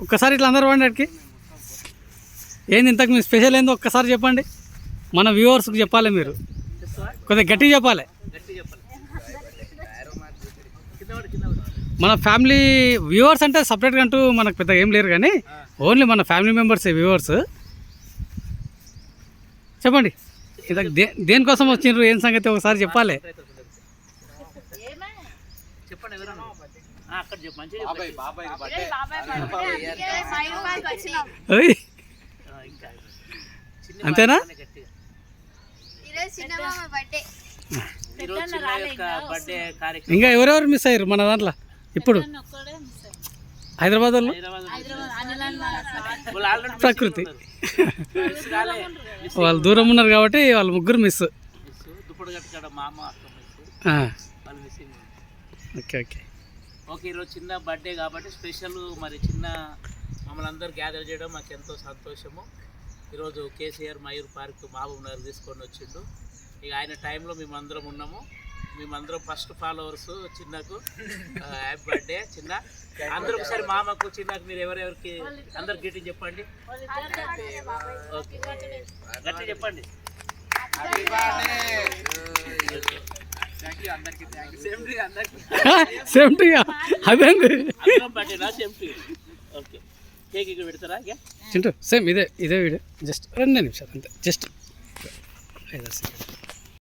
ఒక్కసారి ఇట్లా అందరు వాడి అడికి ఏంది ఇంతకు మీ స్పెషల్ ఏందో ఒక్కసారి చెప్పండి, మన వ్యూవర్స్కి చెప్పాలి, మీరు కొద్దిగా గట్టిగా చెప్పాలి. మన ఫ్యామిలీ వ్యూవర్స్ అంటే సపరేట్గా అంటూ మనకు పెద్దగా ఏం లేరు, కానీ ఓన్లీ మన ఫ్యామిలీ మెంబర్స్ వ్యూవర్స్. చెప్పండి ఇంతకు దేనికోసం వచ్చిండ్రు, ఏం సంగతి ఒకసారి చెప్పాలి. అంతేనా? ఇంకా ఎవరెవరు మిస్ అయ్యారు మన దాంట్లో ఇప్పుడు? హైదరాబాద్ వాళ్ళు, ప్రకృతి వాళ్ళు దూరం ఉన్నారు కాబట్టి వాళ్ళు ముగ్గురు మిస్. Okay okay okay. ఈరోజు చిన్న బర్త్డే కాబట్టి స్పెషల్, మరి చిన్న మమ్మల్ని అందరూ గ్యాదర్ చేయడం మాకు ఎంతో సంతోషము. ఈరోజు కేసీఆర్ మయూర్ పార్క్ మహబూబ్ నగర్ తీసుకొని వచ్చిండు. ఇక ఆయన టైంలో మేమందరం ఉన్నాము. మేమందరం ఫస్ట్ ఫాలోవర్స్ చిన్నకు. హ్యాపీ బర్త్డే చిన్న. అందరూ ఒకసారి మామకు చిన్నకు మీరు ఎవరెవరికి అందరు గ్రీటింగ్ చెప్పండి. ఓకే గట్టి చెప్పండి. సేమ్ టు అదేండి. ఓకే కేక్ ఇక్కడ పెడతారా? చింటూ సేమ్ ఇదే వీడియో, జస్ట్ 2 నిమిషాలు అంతే, జస్ట్ 5 సెకండ్.